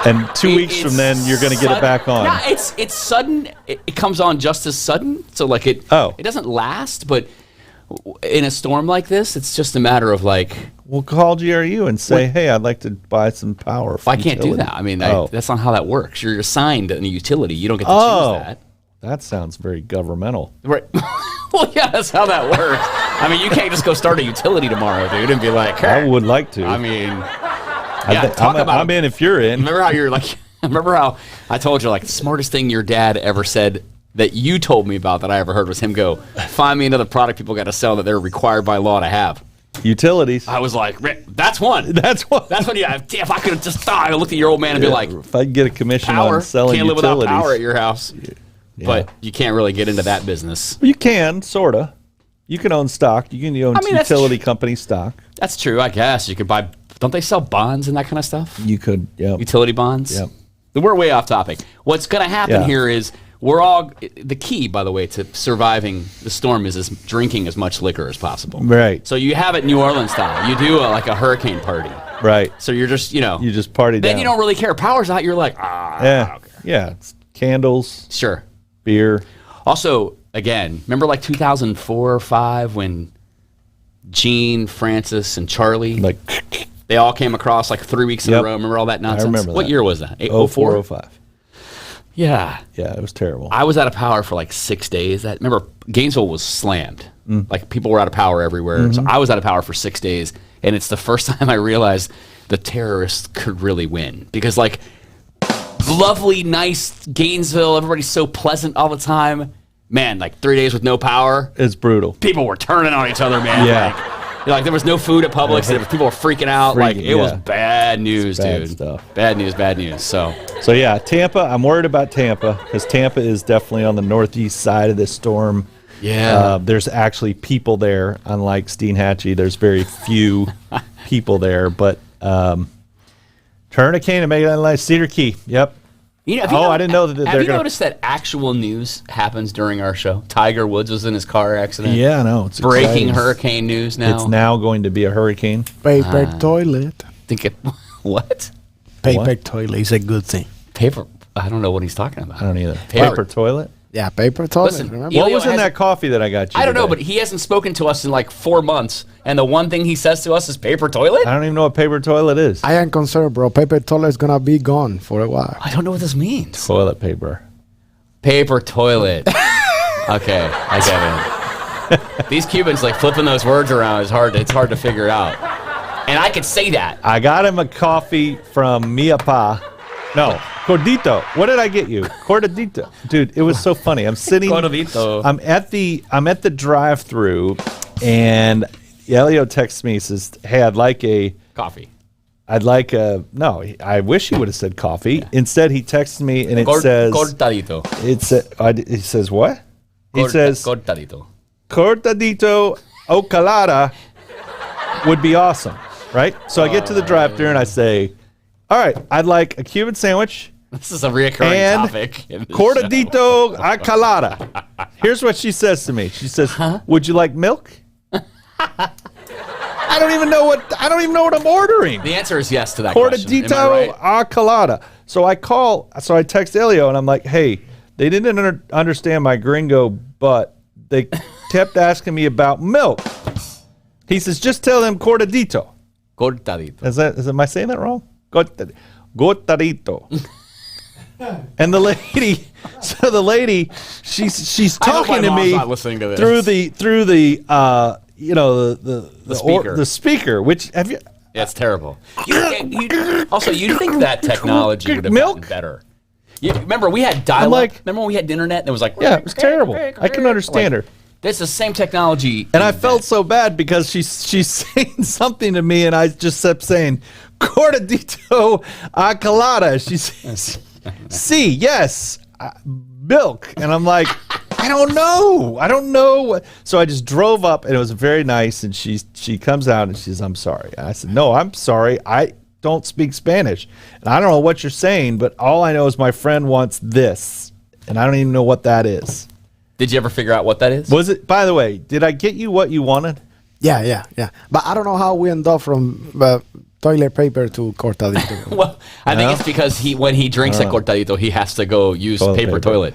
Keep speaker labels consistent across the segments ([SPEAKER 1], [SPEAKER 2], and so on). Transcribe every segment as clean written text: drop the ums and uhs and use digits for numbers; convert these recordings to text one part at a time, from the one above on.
[SPEAKER 1] And 2 weeks from then, you're going to get it back on.
[SPEAKER 2] No, it's sudden. It comes on just as sudden. So like it doesn't last. But in a storm like this, it's just a matter of like.
[SPEAKER 1] We'll call GRU and say, hey, I'd like to buy some power.
[SPEAKER 2] I can't do that. I mean, that's not how that works. You're assigned a utility. You don't get to choose that.
[SPEAKER 1] That sounds very governmental.
[SPEAKER 2] Right. Well, yeah, that's how that works. I mean, you can't just go start a utility tomorrow, dude, and be like, hey.
[SPEAKER 1] I would like to.
[SPEAKER 2] I mean,
[SPEAKER 1] I'm in if you're in.
[SPEAKER 2] Remember how you're like, remember how I told you, like, the smartest thing your dad ever said that you told me about that I ever heard was him go, find me another product people got to sell that they're required by law to have.
[SPEAKER 1] Utilities.
[SPEAKER 2] I was like, that's one.
[SPEAKER 1] That's one.
[SPEAKER 2] That's one. Yeah. If I could have just thought, I looked at your old man and be like,
[SPEAKER 1] if I could get a commission
[SPEAKER 2] power,
[SPEAKER 1] on selling
[SPEAKER 2] can't live
[SPEAKER 1] utilities.
[SPEAKER 2] without power at your house.
[SPEAKER 1] Yeah.
[SPEAKER 2] But you can't really get into that business.
[SPEAKER 1] You can, sort of. You can own stock. You can own utility company stock.
[SPEAKER 2] That's true, I guess. You could buy, don't they sell bonds and that kind of stuff?
[SPEAKER 1] You could, yeah.
[SPEAKER 2] Utility bonds?
[SPEAKER 1] Yep.
[SPEAKER 2] We're way off topic. What's going to happen here is the key, by the way, to surviving the storm is drinking as much liquor as possible.
[SPEAKER 1] Right.
[SPEAKER 2] So you have it New Orleans style. You do like a hurricane party.
[SPEAKER 1] Right.
[SPEAKER 2] So you're just,
[SPEAKER 1] You just party down.
[SPEAKER 2] Then you don't really care. Power's out, you're like, I don't care.
[SPEAKER 1] Yeah. It's candles.
[SPEAKER 2] Sure.
[SPEAKER 1] Beer.
[SPEAKER 2] Also, again, remember like 2004 or 5 when Gene, Francis, and Charlie, they all came across like 3 weeks in a row. Remember all that nonsense?
[SPEAKER 1] I remember
[SPEAKER 2] What
[SPEAKER 1] that.
[SPEAKER 2] year was that?
[SPEAKER 1] 04, 05.
[SPEAKER 2] Yeah.
[SPEAKER 1] Yeah, it was terrible.
[SPEAKER 2] I was out of power for like 6 days. Remember, Gainesville was slammed. Like people were out of power everywhere. So I was out of power for 6 days. And it's the first time I realized the terrorists could really win. Because like lovely, nice Gainesville, everybody's so pleasant all the time. Man, like 3 days with no power.
[SPEAKER 1] It's brutal.
[SPEAKER 2] People were turning on each other, man.
[SPEAKER 1] Yeah.
[SPEAKER 2] Like there was no food at Publix. People were freaking out. It was bad news,
[SPEAKER 1] bad
[SPEAKER 2] dude.
[SPEAKER 1] Stuff.
[SPEAKER 2] Bad news. So
[SPEAKER 1] yeah, Tampa. I'm worried about Tampa because Tampa is definitely on the northeast side of this storm.
[SPEAKER 2] Yeah.
[SPEAKER 1] There's actually people there. Unlike Steinhatchee, there's very few people there. But Hurricane and Megan Cedar Key. Yep. I didn't know that.
[SPEAKER 2] Have you noticed that actual news happens during our show? Tiger Woods was in his car accident.
[SPEAKER 1] Yeah, I know. It's
[SPEAKER 2] breaking
[SPEAKER 1] exciting.
[SPEAKER 2] Hurricane news now.
[SPEAKER 1] It's now going to be a hurricane.
[SPEAKER 3] Paper toilet.
[SPEAKER 2] What?
[SPEAKER 3] Paper toilet is a good thing.
[SPEAKER 2] Paper. I don't know what he's talking about.
[SPEAKER 1] I don't either. Paper toilet.
[SPEAKER 3] Yeah, paper toilet.
[SPEAKER 2] Listen,
[SPEAKER 3] remember?
[SPEAKER 1] What was in that coffee that I got you?
[SPEAKER 2] I don't know,
[SPEAKER 1] today?
[SPEAKER 2] but he hasn't spoken to us in like 4 months, and the one thing he says to us is paper toilet?
[SPEAKER 1] I don't even know what paper toilet is.
[SPEAKER 3] I am concerned, bro. Paper toilet is gonna be gone for a while.
[SPEAKER 2] I don't know what this means.
[SPEAKER 1] Toilet paper.
[SPEAKER 2] Paper toilet. Okay, I get it. These Cubans, like flipping those words around, it's hard to figure out. And I could say that.
[SPEAKER 1] I got him a coffee from Mia Pa. No, Cordito. What did I get you? Cordito. Dude, it was so funny. I'm sitting.
[SPEAKER 2] Cordito.
[SPEAKER 1] I'm at the drive-through, and Elio texts me. He says, "Hey, I'd like a
[SPEAKER 2] coffee.
[SPEAKER 1] I'd like a no. I wish he would have said coffee. Yeah. Instead, he texts me, and it says
[SPEAKER 2] cortadito.
[SPEAKER 1] He says what? He says
[SPEAKER 2] cortadito.
[SPEAKER 1] Cortadito o colada would be awesome, right? So I get to the drive-through and I say, all right, I'd like a Cuban sandwich.
[SPEAKER 2] This is a reoccurring topic.
[SPEAKER 1] Cortadito a colada. Here's what she says to me. She says, would you like milk? I don't even know what I'm ordering.
[SPEAKER 2] The answer is yes to that question.
[SPEAKER 1] Cortadito a colada. So I text Elio and I'm like, hey, they didn't understand my gringo, but they kept asking me about milk. He says, just tell them cortadito.
[SPEAKER 2] Cortadito.
[SPEAKER 1] Am I saying that wrong? Cortadito. And the lady, she's talking to me through the speaker. Which have you?
[SPEAKER 2] Yeah, it's terrible. Also, you'd think that technology would have gotten better. Remember, we had dial-up. Remember when we had internet and it was like,
[SPEAKER 1] yeah, it was terrible. I couldn't understand her.
[SPEAKER 2] This is the same technology.
[SPEAKER 1] And I felt so bad because she's saying something to me and I just kept saying, Cortadito a colada. She says, see, yes, milk. And I'm like, I don't know. So I just drove up and it was very nice. And she comes out and she says, I'm sorry. And I said, no, I'm sorry. I don't speak Spanish. And I don't know what you're saying, but all I know is my friend wants this. And I don't even know what that is.
[SPEAKER 2] Did you ever figure out what that is?
[SPEAKER 1] Was it, by the way, did I get you what you wanted?
[SPEAKER 3] Yeah. But I don't know how we end up from toilet paper to cortadito.
[SPEAKER 2] Well, I think it's because when he drinks a cortadito, he has to go use paper toilet.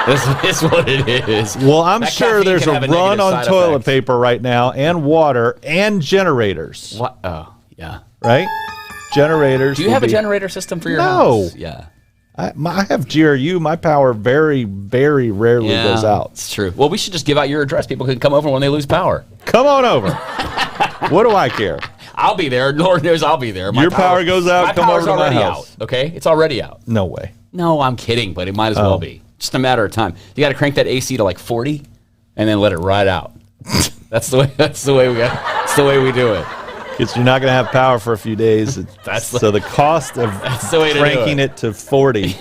[SPEAKER 2] This is what it is.
[SPEAKER 1] Well, I'm
[SPEAKER 2] That
[SPEAKER 1] sure
[SPEAKER 2] caffeine
[SPEAKER 1] there's
[SPEAKER 2] can
[SPEAKER 1] a
[SPEAKER 2] have
[SPEAKER 1] run
[SPEAKER 2] negative
[SPEAKER 1] on
[SPEAKER 2] side
[SPEAKER 1] toilet
[SPEAKER 2] effect.
[SPEAKER 1] paper right now, and water, and generators.
[SPEAKER 2] What? Oh, yeah.
[SPEAKER 1] Right? Generators.
[SPEAKER 2] Do you have a generator system for your
[SPEAKER 1] No.
[SPEAKER 2] house? Yeah.
[SPEAKER 1] I have GRU. My power very, very rarely goes out.
[SPEAKER 2] It's true. Well, we should just give out your address. People can come over when they lose power.
[SPEAKER 1] Come on over. What do I care?
[SPEAKER 2] I'll be there. Lord knows I'll be there.
[SPEAKER 1] Your power goes out,
[SPEAKER 2] My
[SPEAKER 1] come
[SPEAKER 2] power's
[SPEAKER 1] over to my
[SPEAKER 2] already
[SPEAKER 1] house.
[SPEAKER 2] out. Okay, it's already out.
[SPEAKER 1] No way.
[SPEAKER 2] No, I'm kidding, but it might as well be. Just a matter of time. You got to crank that AC to like 40, and then let it ride out. That's the way. That's the way we got. That's the way we do it.
[SPEAKER 1] Because you're not going to have power for a few days. So the cost of
[SPEAKER 2] the way to do
[SPEAKER 1] cranking it to 40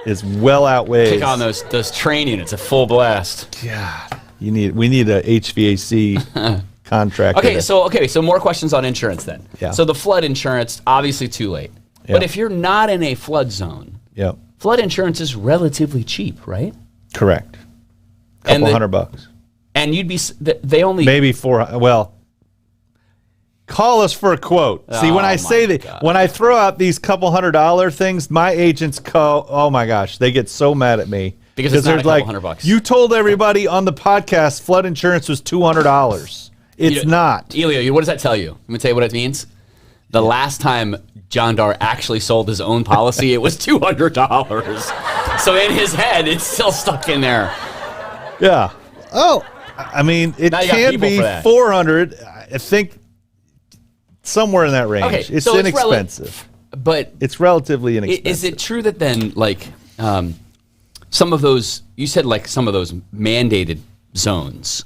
[SPEAKER 1] is well outweighs.
[SPEAKER 2] Kick on those train units at full blast.
[SPEAKER 1] God, we need a HVAC contractor.
[SPEAKER 2] So more questions on insurance then.
[SPEAKER 1] Yeah.
[SPEAKER 2] So the flood insurance, obviously too late.
[SPEAKER 1] Yeah.
[SPEAKER 2] But if you're not in a flood zone,
[SPEAKER 1] Yep.
[SPEAKER 2] flood insurance is relatively cheap, right?
[SPEAKER 1] Correct.
[SPEAKER 2] And
[SPEAKER 1] Couple $100.
[SPEAKER 2] And you'd be they only
[SPEAKER 1] Maybe 400. Well, call us for a quote. See, when
[SPEAKER 2] Oh,
[SPEAKER 1] I say
[SPEAKER 2] my
[SPEAKER 1] that,
[SPEAKER 2] God.
[SPEAKER 1] when I throw out these couple $100 things, my agents oh my gosh, they get so mad at me.
[SPEAKER 2] Because it's not a
[SPEAKER 1] they're
[SPEAKER 2] couple $100.
[SPEAKER 1] You told everybody on the podcast flood insurance was $200. It's not.
[SPEAKER 2] Elio, what does that tell you? Let me tell you what it means. The last time John Darr actually sold his own policy, it was $200. So in his head, it's still stuck in there.
[SPEAKER 1] Yeah. Oh, I mean, it
[SPEAKER 2] Now you got
[SPEAKER 1] can
[SPEAKER 2] people
[SPEAKER 1] be
[SPEAKER 2] for that.
[SPEAKER 1] 400. I think somewhere in that range.
[SPEAKER 2] Okay,
[SPEAKER 1] It's
[SPEAKER 2] so
[SPEAKER 1] inexpensive.
[SPEAKER 2] But
[SPEAKER 1] It's relatively inexpensive.
[SPEAKER 2] is it true that then, like, some of those, you said like some of those mandated zones,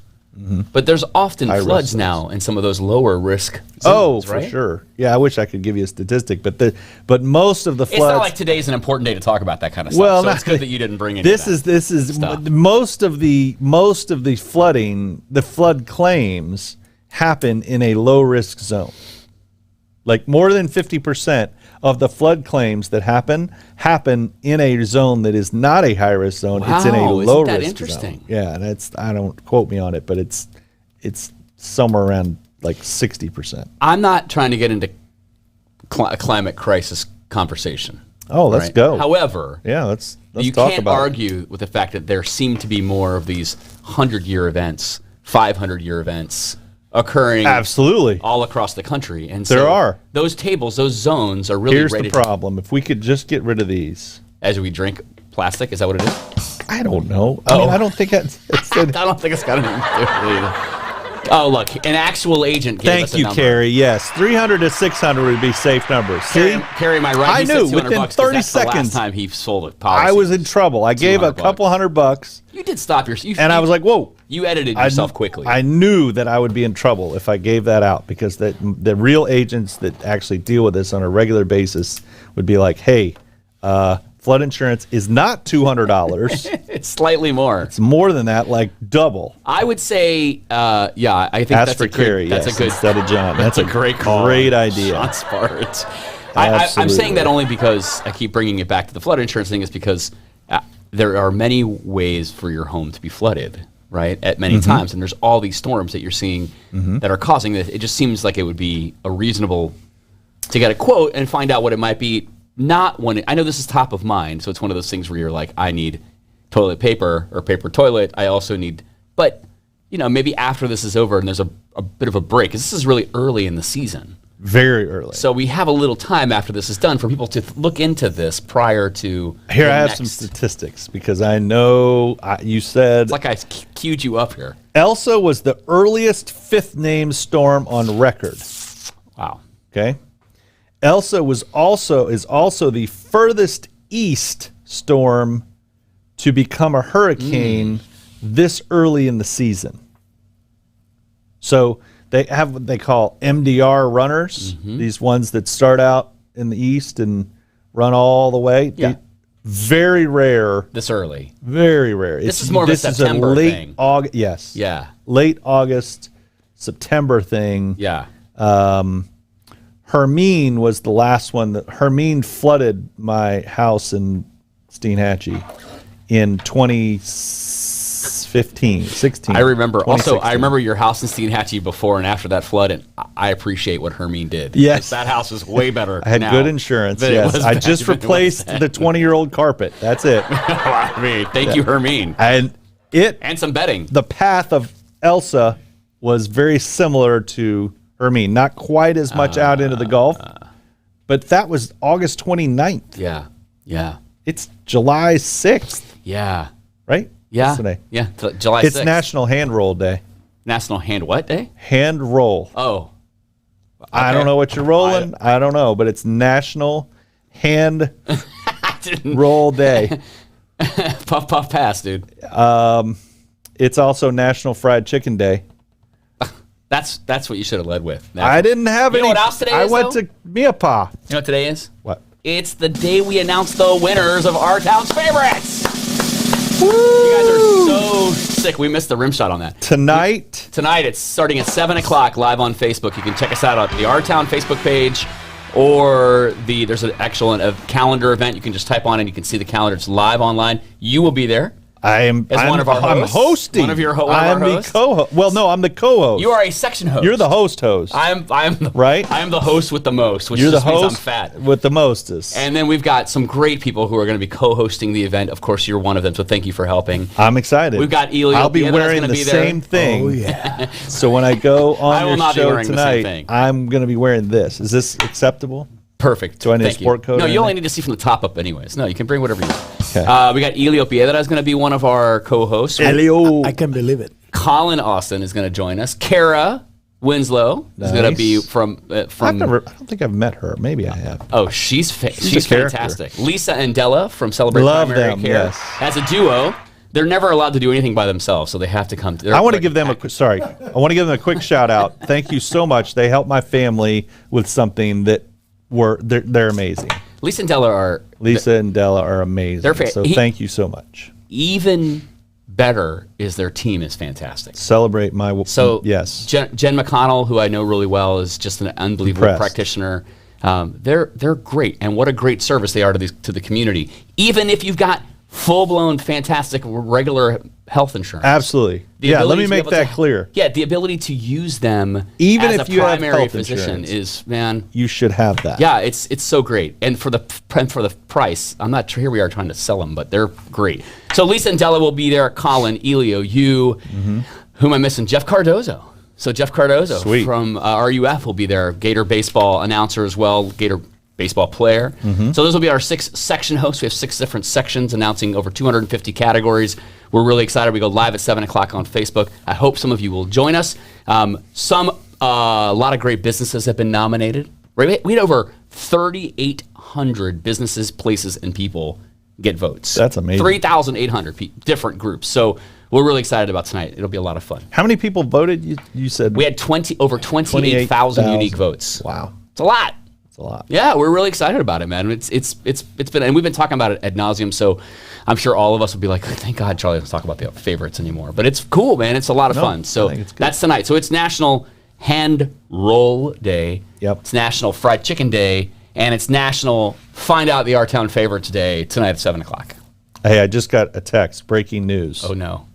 [SPEAKER 2] but there's often
[SPEAKER 1] High-risk
[SPEAKER 2] floods
[SPEAKER 1] zones.
[SPEAKER 2] now in some of those lower risk
[SPEAKER 1] Oh,
[SPEAKER 2] zones,
[SPEAKER 1] for
[SPEAKER 2] right?
[SPEAKER 1] sure. Yeah, I wish I could give you a statistic, but most of the floods.
[SPEAKER 2] It's not like today's an important day to talk about that kind of stuff.
[SPEAKER 1] Well,
[SPEAKER 2] so
[SPEAKER 1] not-
[SPEAKER 2] it's good that you didn't bring any
[SPEAKER 1] this
[SPEAKER 2] of that.
[SPEAKER 1] is
[SPEAKER 2] stuff.
[SPEAKER 1] most of the flooding, the flood claims happen in a low risk zone. Like more than 50% of the flood claims that happen in a zone that is not a high risk zone. It's in a
[SPEAKER 2] Wow,
[SPEAKER 1] low
[SPEAKER 2] isn't that
[SPEAKER 1] risk
[SPEAKER 2] interesting?
[SPEAKER 1] zone. Yeah, and I don't quote me on it, but it's somewhere around like 60%.
[SPEAKER 2] I'm not trying to get into a climate crisis conversation.
[SPEAKER 1] Oh, let's
[SPEAKER 2] right?
[SPEAKER 1] go.
[SPEAKER 2] However,
[SPEAKER 1] Yeah, let's
[SPEAKER 2] you
[SPEAKER 1] talk
[SPEAKER 2] can't
[SPEAKER 1] about it.
[SPEAKER 2] argue with the fact that there seem to be more of these 100-year events, 500-year events occurring
[SPEAKER 1] Absolutely.
[SPEAKER 2] all across the country. And
[SPEAKER 1] There
[SPEAKER 2] so
[SPEAKER 1] are.
[SPEAKER 2] those tables, those zones are really
[SPEAKER 1] Here's the
[SPEAKER 2] rated
[SPEAKER 1] problem. If we could just get rid of these.
[SPEAKER 2] as we drink plastic. Is that what it is?
[SPEAKER 1] I don't know. I mean, I don't think it's
[SPEAKER 2] I don't think it's got anything to do with it either. Oh, look, an actual agent gave us
[SPEAKER 1] Thank
[SPEAKER 2] a
[SPEAKER 1] you,
[SPEAKER 2] number.
[SPEAKER 1] Carrie. Yes, 300 to 600 would be safe numbers. See,
[SPEAKER 2] Carrie, my right?
[SPEAKER 1] I
[SPEAKER 2] He said
[SPEAKER 1] knew
[SPEAKER 2] $200
[SPEAKER 1] within
[SPEAKER 2] bucks 'cause
[SPEAKER 1] 30
[SPEAKER 2] that's the last
[SPEAKER 1] seconds.
[SPEAKER 2] time he sold a policy.
[SPEAKER 1] I was in trouble. I gave a
[SPEAKER 2] $200
[SPEAKER 1] couple $100,
[SPEAKER 2] You did stop your.
[SPEAKER 1] and I was like, "Whoa!"
[SPEAKER 2] You edited
[SPEAKER 1] I
[SPEAKER 2] yourself
[SPEAKER 1] kn-
[SPEAKER 2] quickly.
[SPEAKER 1] I knew that I would be in trouble if I gave that out because the real agents that actually deal with this on a regular basis would be like, "Hey, flood insurance is not $200.
[SPEAKER 2] it's slightly more.
[SPEAKER 1] It's more than that, like double."
[SPEAKER 2] I would say, yeah, I think
[SPEAKER 1] That's
[SPEAKER 2] that's
[SPEAKER 1] for
[SPEAKER 2] a good,
[SPEAKER 1] Carrie.
[SPEAKER 2] That's
[SPEAKER 1] Yes,
[SPEAKER 2] a good.
[SPEAKER 1] instead of John. That's
[SPEAKER 2] a great call.
[SPEAKER 1] Great idea.
[SPEAKER 2] Sean's part. I'm
[SPEAKER 1] Absolutely.
[SPEAKER 2] saying that only because I keep bringing it back to the flood insurance thing. Is because there are many ways for your home to be flooded, right? At many times, and there's all these storms that you're seeing that are causing this. It just seems like it would be a reasonable to get a quote and find out what it might be. Not when I know this is top of mind, so it's one of those things where you're like, I need toilet paper or paper toilet. I also need, but maybe after this is over and there's a bit of a break, 'cause this is really early in the season.
[SPEAKER 1] Very early.
[SPEAKER 2] So we have a little time after this is done for people to look into this prior to.
[SPEAKER 1] Here,
[SPEAKER 2] the
[SPEAKER 1] I have
[SPEAKER 2] next-
[SPEAKER 1] some statistics because I know you said
[SPEAKER 2] It's like I queued you up here.
[SPEAKER 1] Elsa was the earliest fifth name storm on record.
[SPEAKER 2] Wow.
[SPEAKER 1] Okay. Elsa is also the furthest east storm to become a hurricane this early in the season. So they have what they call MDR runners, these ones that start out in the east and run all the way.
[SPEAKER 2] Yeah.
[SPEAKER 1] Very rare.
[SPEAKER 2] This early.
[SPEAKER 1] Very rare.
[SPEAKER 2] This is more of a September
[SPEAKER 1] late
[SPEAKER 2] thing.
[SPEAKER 1] August. Yes.
[SPEAKER 2] Yeah.
[SPEAKER 1] Late August, September thing.
[SPEAKER 2] Yeah.
[SPEAKER 1] Hermine was the last one that Hermine flooded my house in Steenhatchee in 2014. 15, 16.
[SPEAKER 2] I remember. Also,
[SPEAKER 1] 2016.
[SPEAKER 2] I remember your house in Steinhatchee before and after that flood, and I appreciate what Hermine did.
[SPEAKER 1] Yes.
[SPEAKER 2] That house is way better.
[SPEAKER 1] I had
[SPEAKER 2] now
[SPEAKER 1] good insurance.
[SPEAKER 2] than it
[SPEAKER 1] Yes,
[SPEAKER 2] was
[SPEAKER 1] I
[SPEAKER 2] back
[SPEAKER 1] just
[SPEAKER 2] then. It was
[SPEAKER 1] replaced
[SPEAKER 2] then.
[SPEAKER 1] the 20-year-old carpet. That's it.
[SPEAKER 2] I mean, thank you, Hermine,
[SPEAKER 1] And
[SPEAKER 2] and some bedding.
[SPEAKER 1] the path of Elsa was very similar to Hermine. Not quite as much out into the Gulf, but that was August 29th.
[SPEAKER 2] Yeah.
[SPEAKER 1] It's July 6th,
[SPEAKER 2] Yeah.
[SPEAKER 1] right?
[SPEAKER 2] Yeah.
[SPEAKER 1] Today.
[SPEAKER 2] Yeah. July 6th.
[SPEAKER 1] It's National Hand Roll Day.
[SPEAKER 2] National Hand what day?
[SPEAKER 1] Hand roll.
[SPEAKER 2] Oh.
[SPEAKER 1] I don't know what you're rolling. I don't know, but it's National Hand Roll Day.
[SPEAKER 2] Puff, puff, pass, dude.
[SPEAKER 1] It's also National Fried Chicken Day.
[SPEAKER 2] That's what you should have led with.
[SPEAKER 1] I didn't have
[SPEAKER 2] You
[SPEAKER 1] any.
[SPEAKER 2] know what else today
[SPEAKER 1] I
[SPEAKER 2] is,
[SPEAKER 1] went
[SPEAKER 2] though?
[SPEAKER 1] to Miapa.
[SPEAKER 2] You know what today is?
[SPEAKER 1] What?
[SPEAKER 2] It's the day we announce the winners of our town's favorites. You guys are so sick. We missed the rim shot on that.
[SPEAKER 1] Tonight,
[SPEAKER 2] It's starting at 7 o'clock live on Facebook. You can check us out on the Our Town Facebook page, or there's an actual calendar event. You can just type on it and you can see the calendar. It's live online. You will be there.
[SPEAKER 1] I'm
[SPEAKER 2] one of our
[SPEAKER 1] I'm
[SPEAKER 2] hosts?
[SPEAKER 1] hosting.
[SPEAKER 2] One of your one of
[SPEAKER 1] I'm
[SPEAKER 2] our
[SPEAKER 1] the
[SPEAKER 2] hosts?
[SPEAKER 1] co-host. Well, no, I'm the co-host.
[SPEAKER 2] You are a section host.
[SPEAKER 1] You're the host.
[SPEAKER 2] I'm the,
[SPEAKER 1] Right?
[SPEAKER 2] I am the host with the most, which
[SPEAKER 1] You're the
[SPEAKER 2] just means I'm
[SPEAKER 1] host
[SPEAKER 2] fat.
[SPEAKER 1] with the mostest.
[SPEAKER 2] And then we've got some great people who are going to be co-hosting the event. Of course, you're one of them, so thank you for helping.
[SPEAKER 1] I'm excited.
[SPEAKER 2] We've got Elio.
[SPEAKER 1] I'll be
[SPEAKER 2] That's
[SPEAKER 1] wearing
[SPEAKER 2] gonna
[SPEAKER 1] the
[SPEAKER 2] be there.
[SPEAKER 1] same thing.
[SPEAKER 3] Oh, yeah.
[SPEAKER 1] So when I go on
[SPEAKER 2] I will
[SPEAKER 1] your
[SPEAKER 2] not be
[SPEAKER 1] show
[SPEAKER 2] wearing the same
[SPEAKER 1] tonight,
[SPEAKER 2] thing.
[SPEAKER 1] I'm going to be wearing this. Is this acceptable?
[SPEAKER 2] Perfect.
[SPEAKER 1] Do I need a
[SPEAKER 2] Thank you.
[SPEAKER 1] sport coat
[SPEAKER 2] No,
[SPEAKER 1] or
[SPEAKER 2] you only
[SPEAKER 1] anything?
[SPEAKER 2] need to see from the top up anyways. No, you can bring whatever you want.
[SPEAKER 1] Okay.
[SPEAKER 2] We got Elio Piedra is going to be one of our co-hosts.
[SPEAKER 1] Elio.
[SPEAKER 3] I can believe it.
[SPEAKER 2] Colin Austin is going to join us. Kara Winslow is going to be
[SPEAKER 1] Nice.
[SPEAKER 2] from
[SPEAKER 1] I don't think I've met her. Maybe I have.
[SPEAKER 2] Oh, she's
[SPEAKER 1] a character.
[SPEAKER 2] fantastic. Lisa and Della from Celebrate
[SPEAKER 1] Love
[SPEAKER 2] Primary
[SPEAKER 1] them,
[SPEAKER 2] Care.
[SPEAKER 1] yes.
[SPEAKER 2] As a duo, they're never allowed to do anything by themselves, so they have to come.
[SPEAKER 1] I want to give them a quick shout out. Thank you so much. They helped my family with something that they're amazing.
[SPEAKER 2] Lisa and Della are
[SPEAKER 1] Lisa and Della are amazing.
[SPEAKER 2] They're
[SPEAKER 1] So thank you so much.
[SPEAKER 2] even better. Is their team is fantastic.
[SPEAKER 1] Celebrate my
[SPEAKER 2] So
[SPEAKER 1] yes.
[SPEAKER 2] Jen McConnell, who I know really well, is just an unbelievable
[SPEAKER 1] Impressed.
[SPEAKER 2] practitioner. They're great, and what a great service they are to the community. Even if you've got full-blown, fantastic, regular health insurance.
[SPEAKER 1] Absolutely.
[SPEAKER 2] The
[SPEAKER 1] Yeah, let
[SPEAKER 2] ability
[SPEAKER 1] me
[SPEAKER 2] to be
[SPEAKER 1] make
[SPEAKER 2] able
[SPEAKER 1] that
[SPEAKER 2] to-
[SPEAKER 1] clear.
[SPEAKER 2] Yeah, the ability to use them
[SPEAKER 1] Even
[SPEAKER 2] as
[SPEAKER 1] if
[SPEAKER 2] a
[SPEAKER 1] you have
[SPEAKER 2] primary
[SPEAKER 1] health
[SPEAKER 2] physician
[SPEAKER 1] insurance.
[SPEAKER 2] is, man.
[SPEAKER 1] You should have that.
[SPEAKER 2] Yeah, it's so great, and for the price, I'm not sure. Here we are trying to sell them, but they're great. So Lisa and Della will be there. Colin, Elio, you, who am I missing? Jeff Cardozo. So Jeff Cardozo
[SPEAKER 1] Sweet.
[SPEAKER 2] from RUF will be there. Gator baseball announcer as well. Gator baseball player. So those will be our 6 section hosts. We have 6 different sections announcing over 250 categories. We're really excited. We go live at 7 o'clock on Facebook. I hope some of you will join us. A lot of great businesses have been nominated. Right? We had over 3,800 businesses, places, and people get votes.
[SPEAKER 1] That's amazing.
[SPEAKER 2] 3,800 different groups. So we're really excited about tonight. It'll be a lot of fun.
[SPEAKER 1] How many people voted? You said
[SPEAKER 2] We had over 28,000 unique votes.
[SPEAKER 1] Wow.
[SPEAKER 2] It's a lot.
[SPEAKER 1] That's a lot.
[SPEAKER 2] Yeah, we're really excited about it, man. It's been, and we've been talking about it ad nauseum. So I'm sure all of us will be like, thank God Charlie doesn't talk about the favorites anymore. But it's cool, man. It's a lot of fun. So
[SPEAKER 1] I think it's good.
[SPEAKER 2] that's tonight. So it's National Hand Roll Day.
[SPEAKER 1] Yep.
[SPEAKER 2] It's National Fried Chicken Day, and it's National Find Out the Our Town Favorites Day tonight at 7 o'clock.
[SPEAKER 1] Hey, I just got a text. Breaking news.
[SPEAKER 2] Oh no,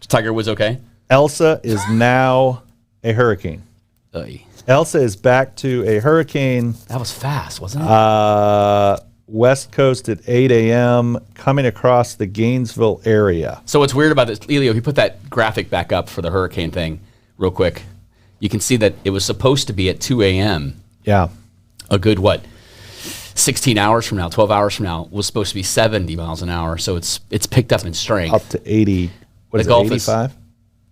[SPEAKER 2] is Tiger Woods okay?
[SPEAKER 1] Elsa is now a hurricane.
[SPEAKER 2] Oy.
[SPEAKER 1] Elsa is back to a hurricane.
[SPEAKER 2] That was fast, wasn't it?
[SPEAKER 1] West Coast at 8 a.m. coming across the Gainesville area.
[SPEAKER 2] So what's weird about this, Elio, if you put that graphic back up for the hurricane thing real quick, you can see that it was supposed to be at 2 a.m.
[SPEAKER 1] Yeah.
[SPEAKER 2] A good, 16 hours from now, 12 hours from now, was supposed to be 70 miles an hour. So it's picked up in strength.
[SPEAKER 1] Up to 80. What
[SPEAKER 2] The
[SPEAKER 1] is it,
[SPEAKER 2] Gulf is
[SPEAKER 1] 85?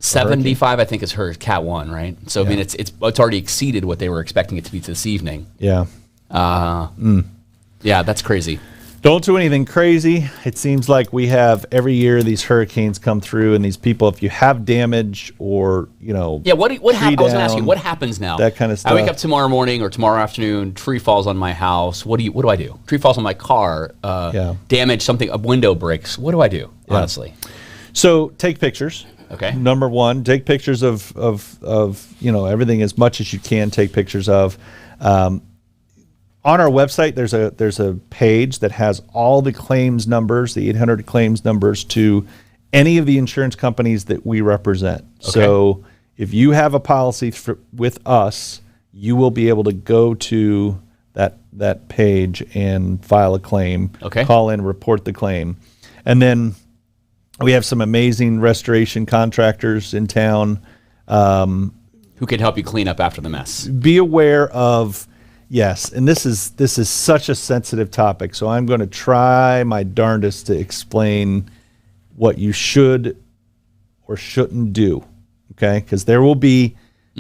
[SPEAKER 2] 75, I think, is her Cat 1, right? So, I mean, it's already exceeded what they were expecting it to be this evening.
[SPEAKER 1] Yeah.
[SPEAKER 2] Yeah, that's crazy.
[SPEAKER 1] Don't do anything crazy. It seems like we have every year these hurricanes come through, and these people, if you have damage or,
[SPEAKER 2] Yeah, what happens? I was going to ask you,
[SPEAKER 1] down,
[SPEAKER 2] what happens now?
[SPEAKER 1] that kind of
[SPEAKER 2] I wake
[SPEAKER 1] stuff.
[SPEAKER 2] up tomorrow morning or tomorrow afternoon, tree falls on my house. What do I do? Tree falls on my car, damage something, a window breaks. What do I do, honestly?
[SPEAKER 1] So take pictures.
[SPEAKER 2] Okay.
[SPEAKER 1] Number one, take pictures of everything as much as you can take pictures of. On our website, there's a page that has all the claims numbers, the 800 claims numbers to any of the insurance companies that we represent.
[SPEAKER 2] Okay.
[SPEAKER 1] So if you have a policy with us, you will be able to go to that page and file a claim.
[SPEAKER 2] Okay.
[SPEAKER 1] Call in, report the claim. And then we have some amazing restoration contractors in town.
[SPEAKER 2] Who can help you clean up after the mess?
[SPEAKER 1] Be aware of, yes, and this is such a sensitive topic, so I'm going to try my darndest to explain what you should or shouldn't do, okay? Because there will be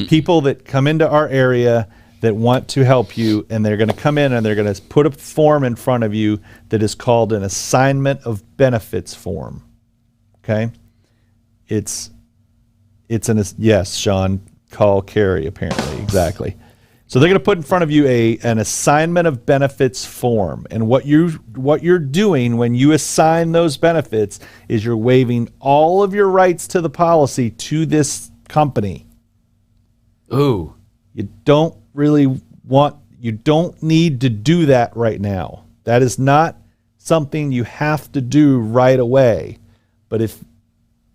[SPEAKER 1] people that come into our area that want to help you, and they're going to come in and they're going to put a form in front of you that is called an assignment of benefits form, okay? It's yes, Sean, call Carrie, apparently, exactly. So they're going to put in front of you an assignment of benefits form, and what you're doing when you assign those benefits is you're waiving all of your rights to the policy to this company.
[SPEAKER 2] Ooh.
[SPEAKER 1] You don't need to do that right now. That is not something you have to do right away. But if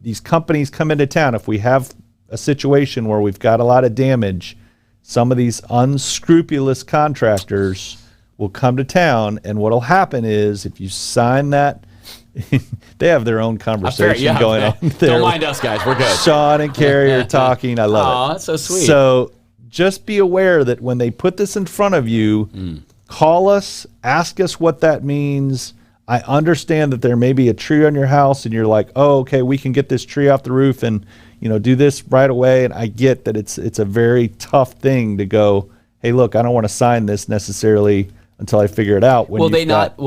[SPEAKER 1] these companies come into town, if we have a situation where we've got a lot of damage, some of these unscrupulous contractors will come to town, and what'll happen is if you sign that, they have their own conversation going on there.
[SPEAKER 2] Don't mind us, guys. We're good.
[SPEAKER 1] Sean and Carrie are talking. I love it.
[SPEAKER 2] Aw, that's so sweet.
[SPEAKER 1] So just be aware that when they put this in front of you, call us, ask us what that means. I understand that there may be a tree on your house and you're like, oh, okay, we can get this tree off the roof and do this right away. And I get that it's a very tough thing to go, hey, look, I don't want to sign this necessarily until I figure it out.
[SPEAKER 2] Will they not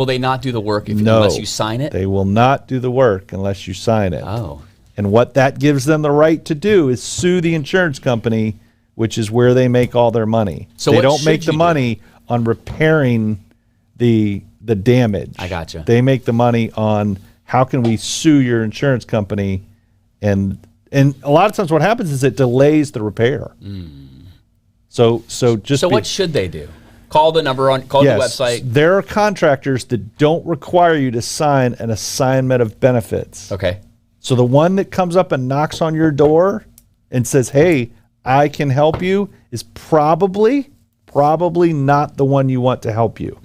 [SPEAKER 2] do the work unless you sign it?
[SPEAKER 1] They will not do the work unless you sign it.
[SPEAKER 2] Oh.
[SPEAKER 1] And what that gives them the right to do is sue the insurance company, which is where they make all their money.
[SPEAKER 2] So
[SPEAKER 1] they
[SPEAKER 2] what
[SPEAKER 1] don't
[SPEAKER 2] should
[SPEAKER 1] make the
[SPEAKER 2] you
[SPEAKER 1] money on repairing the damage.
[SPEAKER 2] I gotcha.
[SPEAKER 1] They make the money on how can we sue your insurance company, and a lot of times what happens is it delays the repair. So
[SPEAKER 2] what should they do? Call the number the website.
[SPEAKER 1] There are contractors that don't require you to sign an assignment of benefits.
[SPEAKER 2] Okay.
[SPEAKER 1] So the one that comes up and knocks on your door and says, hey, I can help you, is probably not the one you want to help you.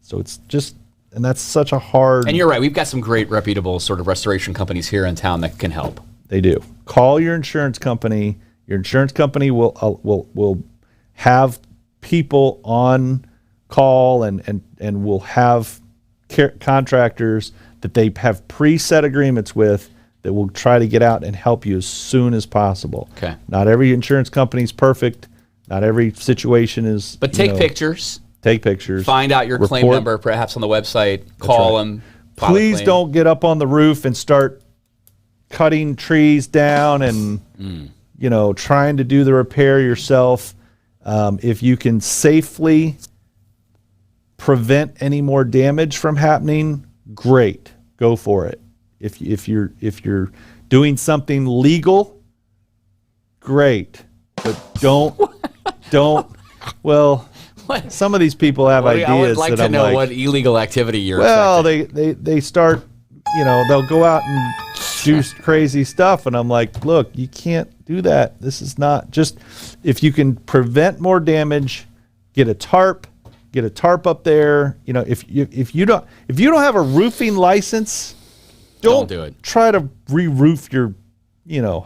[SPEAKER 1] So it's just, and that's such a hard.
[SPEAKER 2] And you're right. We've got some great reputable sort of restoration companies here in town that can help.
[SPEAKER 1] They do. Call your insurance company. Your insurance company will have people on call and will have contractors that they have preset agreements with that will try to get out and help you as soon as possible.
[SPEAKER 2] Okay.
[SPEAKER 1] Not every insurance company is perfect. Not every situation is.
[SPEAKER 2] But take pictures.
[SPEAKER 1] Take pictures.
[SPEAKER 2] Find out your claim number, perhaps on the website. Call them.
[SPEAKER 1] Please don't get up on the roof and start cutting trees down and trying to do the repair yourself. If you can safely prevent any more damage from happening, great. Go for it. If you're doing something legal, great. But don't. Well,
[SPEAKER 2] what?
[SPEAKER 1] Some of these people have ideas.
[SPEAKER 2] I would like
[SPEAKER 1] that
[SPEAKER 2] to
[SPEAKER 1] I'm
[SPEAKER 2] know
[SPEAKER 1] like,
[SPEAKER 2] what illegal activity you're.
[SPEAKER 1] Well,
[SPEAKER 2] affecting.
[SPEAKER 1] they start. They'll go out and do crazy stuff, and I'm like, look, you can't do that. This is not just. If you can prevent more damage, get a tarp up there. If you don't have a roofing license, don't
[SPEAKER 2] do it.
[SPEAKER 1] Try to re-roof your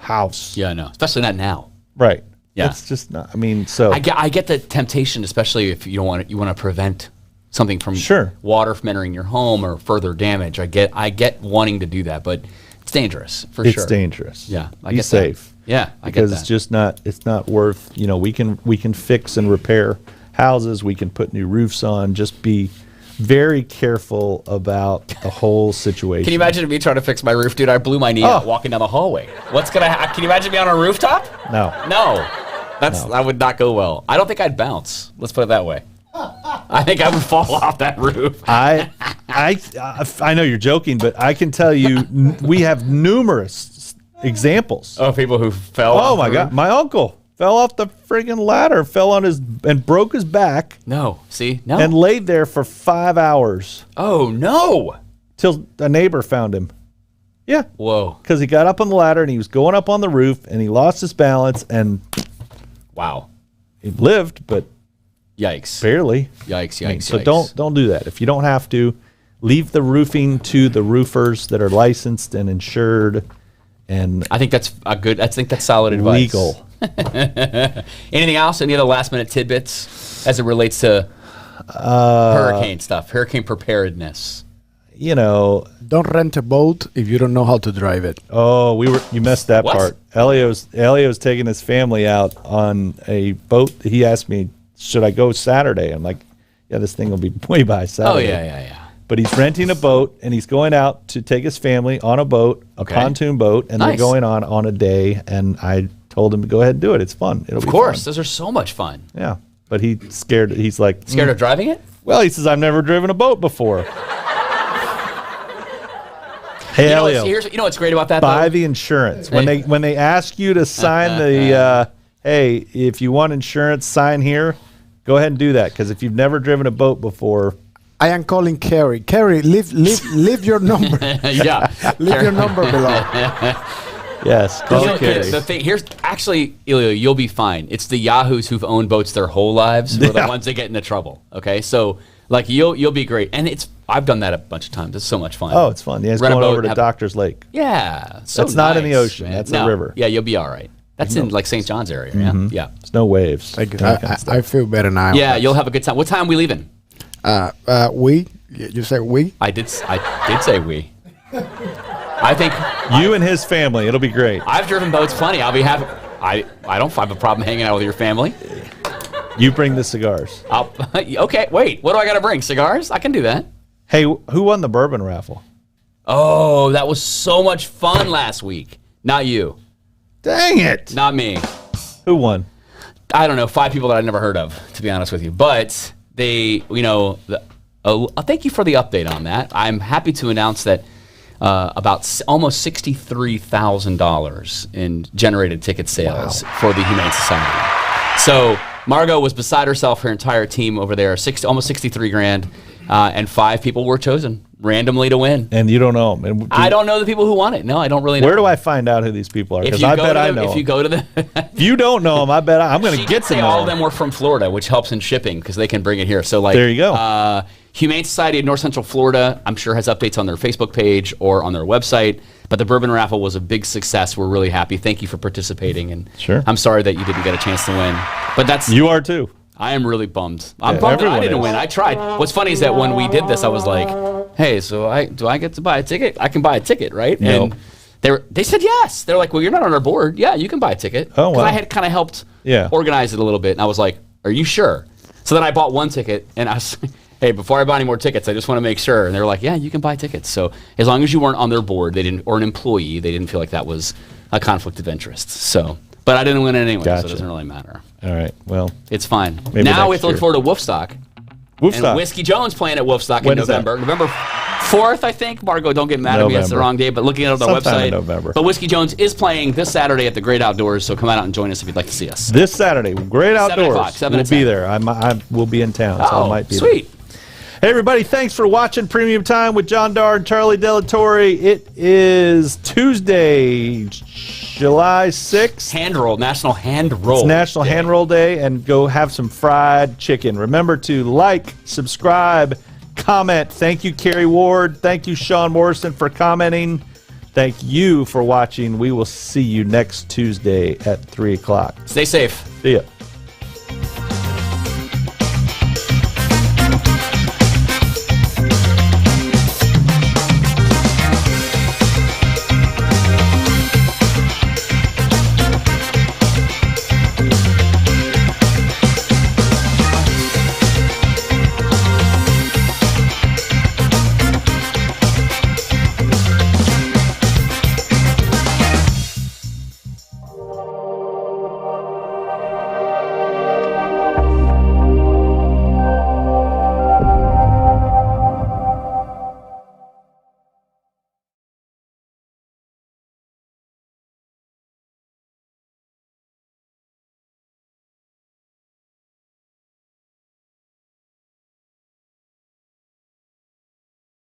[SPEAKER 1] house.
[SPEAKER 2] Yeah, no, especially not now.
[SPEAKER 1] Right.
[SPEAKER 2] Yeah.
[SPEAKER 1] It's just not. I mean, so
[SPEAKER 2] I get the temptation, especially if you want to prevent something from water from entering your home or further damage. I get wanting to do that, but it's dangerous for sure.
[SPEAKER 1] It's dangerous.
[SPEAKER 2] Yeah,
[SPEAKER 1] be safe.
[SPEAKER 2] That. Yeah,
[SPEAKER 1] because it's just not. It's not worth. We can fix and repair houses. We can put new roofs on. Just be very careful about the whole situation.
[SPEAKER 2] Can you imagine me trying to fix my roof, dude? I blew my knee out walking down the hallway. Can you imagine me on a rooftop?
[SPEAKER 1] No.
[SPEAKER 2] That would not go well. I don't think I'd bounce. Let's put it that way. I think I would fall off that roof.
[SPEAKER 1] I know you're joking, but I can tell you we have numerous examples
[SPEAKER 2] of people who fell.
[SPEAKER 1] Oh my God, my uncle fell off the friggin' ladder, and broke his back.
[SPEAKER 2] No,
[SPEAKER 1] and laid there for 5 hours.
[SPEAKER 2] Oh no!
[SPEAKER 1] Till a neighbor found him. Yeah.
[SPEAKER 2] Whoa.
[SPEAKER 1] Because he got up on the ladder and he was going up on the roof and he lost his balance and
[SPEAKER 2] Wow.
[SPEAKER 1] he lived, but
[SPEAKER 2] Yikes.
[SPEAKER 1] barely.
[SPEAKER 2] Yikes.
[SPEAKER 1] So don't do that. If you don't have to, leave the roofing to the roofers that are licensed and insured and
[SPEAKER 2] I think that's solid advice.
[SPEAKER 1] legal.
[SPEAKER 2] Anything else? Any other last minute tidbits as it relates to hurricane stuff, hurricane preparedness?
[SPEAKER 1] You know,
[SPEAKER 3] Don't rent a boat if you don't know how to drive it.
[SPEAKER 1] you missed that
[SPEAKER 2] What?
[SPEAKER 1] part. Elio's taking his family out on a boat. He asked me, should I go Saturday? I'm like, yeah, this thing will be way by
[SPEAKER 2] Oh
[SPEAKER 1] Saturday.
[SPEAKER 2] yeah.
[SPEAKER 1] But he's renting a boat and he's going out to take his family on a boat, a
[SPEAKER 2] Okay.
[SPEAKER 1] pontoon boat, and
[SPEAKER 2] Nice.
[SPEAKER 1] they're going on a day. And I told him to go ahead and do it. It's fun. It'll
[SPEAKER 2] Of
[SPEAKER 1] be
[SPEAKER 2] course,
[SPEAKER 1] fun.
[SPEAKER 2] those are so much fun.
[SPEAKER 1] Yeah. But he's scared. He's like,
[SPEAKER 2] Scared of driving it?
[SPEAKER 1] well, he says, I've never driven a boat before. Hey, Elio,
[SPEAKER 2] You know what's great about that?
[SPEAKER 1] buy
[SPEAKER 2] though?
[SPEAKER 1] the insurance. When
[SPEAKER 2] Hey.
[SPEAKER 1] they ask you to sign the, hey, if you want insurance, sign here. Go ahead and do that. Because if you've never driven a boat before,
[SPEAKER 3] I am calling Carrie. Carrie, leave your number.
[SPEAKER 2] Yeah.
[SPEAKER 3] Leave your number below.
[SPEAKER 1] yes,
[SPEAKER 2] You
[SPEAKER 1] call
[SPEAKER 2] know,
[SPEAKER 1] Carrie.
[SPEAKER 2] the thing here's actually, Ilio, you'll be fine. It's the yahoos who've owned boats their whole lives who are the
[SPEAKER 1] Yeah.
[SPEAKER 2] ones that get into trouble. Okay, so like you'll be great, and I've done that a bunch of times. It's so much fun.
[SPEAKER 1] Oh, it's fun. Yeah, it's
[SPEAKER 2] Rent a
[SPEAKER 1] going
[SPEAKER 2] boat,
[SPEAKER 1] over to
[SPEAKER 2] have-
[SPEAKER 1] Doctor's Lake.
[SPEAKER 2] Yeah, so
[SPEAKER 1] That's not in the
[SPEAKER 2] nice,
[SPEAKER 1] ocean.
[SPEAKER 2] man.
[SPEAKER 1] That's a river.
[SPEAKER 2] Yeah, you'll be all right. That's in like St. John's area. Yeah.
[SPEAKER 1] There's no waves.
[SPEAKER 3] Thank you.
[SPEAKER 1] That kind of stuff.
[SPEAKER 3] I feel better now.
[SPEAKER 2] Yeah, you'll have a good time. What time are we leaving?
[SPEAKER 3] You say we?
[SPEAKER 2] I did say we. I think
[SPEAKER 1] You and his family. It'll be great.
[SPEAKER 2] I've driven boats plenty. I'll be happy. I don't have a problem hanging out with your family.
[SPEAKER 1] You bring the cigars.
[SPEAKER 2] Okay, wait. What do I got to bring? Cigars? I can do that.
[SPEAKER 1] Hey, who won the bourbon raffle?
[SPEAKER 2] Oh, that was so much fun last week. Not you.
[SPEAKER 1] Dang it.
[SPEAKER 2] Not me.
[SPEAKER 1] Who won?
[SPEAKER 2] I don't know. 5 people that I'd never heard of, to be honest with you. But they, thank you for the update on that. I'm happy to announce that almost $63,000 in generated ticket sales for the Humane Society. So Margot was beside herself, her entire team over there, almost 63 grand, and 5 people were chosen randomly to win.
[SPEAKER 1] And you don't know them. And
[SPEAKER 2] I don't know the people who won it. No, I don't really know.
[SPEAKER 1] Where do I find out who these people are?
[SPEAKER 2] If
[SPEAKER 1] Because
[SPEAKER 2] you
[SPEAKER 1] I
[SPEAKER 2] go
[SPEAKER 1] bet
[SPEAKER 2] to
[SPEAKER 1] I
[SPEAKER 2] the-
[SPEAKER 1] know
[SPEAKER 2] If you
[SPEAKER 1] them.
[SPEAKER 2] go to the
[SPEAKER 1] If you don't know them, I bet I'm going to
[SPEAKER 2] She
[SPEAKER 1] get
[SPEAKER 2] did
[SPEAKER 1] to
[SPEAKER 2] say
[SPEAKER 1] know
[SPEAKER 2] all of
[SPEAKER 1] them.
[SPEAKER 2] them were from Florida, which helps in shipping because they can bring it here. So like
[SPEAKER 1] There you go.
[SPEAKER 2] Humane Society of North Central Florida, I'm sure has updates on their Facebook page or on their website. But the bourbon raffle was a big success. We're really happy. Thank you for participating. And
[SPEAKER 1] Sure.
[SPEAKER 2] I'm sorry that you didn't get a chance to win. But that's
[SPEAKER 1] You are too.
[SPEAKER 2] I am really bummed. I'm
[SPEAKER 1] Yeah,
[SPEAKER 2] bummed that I
[SPEAKER 1] everyone
[SPEAKER 2] didn't
[SPEAKER 1] is.
[SPEAKER 2] win. I tried. What's funny is that when we did this, I was like, "Hey, so do I get to buy a ticket? I can buy a ticket, right?"
[SPEAKER 1] No.
[SPEAKER 2] And they said yes. They're like, "Well, you're not on our board. Yeah, you can buy a ticket."
[SPEAKER 1] Oh,
[SPEAKER 2] 'Cause
[SPEAKER 1] wow.
[SPEAKER 2] I had kind of helped
[SPEAKER 1] Yeah.
[SPEAKER 2] organize it a little bit, and I was like, "Are you sure?" So then I bought one ticket, and I was, "Hey, before I buy any more tickets, I just want to make sure." And they were like, "Yeah, you can buy tickets." So as long as you weren't on their board, or an employee, they didn't feel like that was a conflict of interest. So, but I didn't win it anyway, so
[SPEAKER 1] Gotcha.
[SPEAKER 2] it doesn't really matter.
[SPEAKER 1] All right. Well,
[SPEAKER 2] It's fine.
[SPEAKER 1] Maybe
[SPEAKER 2] Now we
[SPEAKER 1] next
[SPEAKER 2] have to look
[SPEAKER 1] year.
[SPEAKER 2] forward to Woofstock. And
[SPEAKER 1] Woofstock.
[SPEAKER 2] Whiskey Jones playing at Woofstock
[SPEAKER 1] When
[SPEAKER 2] in
[SPEAKER 1] is that?
[SPEAKER 2] November. November 4th, I think. Margot, don't get mad at me. That's the
[SPEAKER 1] November.
[SPEAKER 2] wrong day, but looking at it on the
[SPEAKER 1] Sometime
[SPEAKER 2] website.
[SPEAKER 1] in November.
[SPEAKER 2] But Whiskey Jones is playing this Saturday at the Great Outdoors, so come out and join us if you'd like to see us.
[SPEAKER 1] This Saturday, great
[SPEAKER 2] 7
[SPEAKER 1] outdoors.
[SPEAKER 2] o'clock, 7
[SPEAKER 1] We'll
[SPEAKER 2] to
[SPEAKER 1] be
[SPEAKER 2] 10.
[SPEAKER 1] there. I will be in town, so I might be there.
[SPEAKER 2] sweet.
[SPEAKER 1] Hey, everybody, thanks for watching Premium Time with John Darr and Charlie Delatorre. It is Tuesday, July 6th.
[SPEAKER 2] Hand roll, National Hand Roll.
[SPEAKER 1] It's National
[SPEAKER 2] Day.
[SPEAKER 1] Hand Roll Day, and go have some fried chicken. Remember to like, subscribe, comment. Thank you, Carrie Ward. Thank you, Sean Morrison, for commenting. Thank you for watching. We will see you next Tuesday at 3 o'clock.
[SPEAKER 2] Stay safe.
[SPEAKER 1] See ya.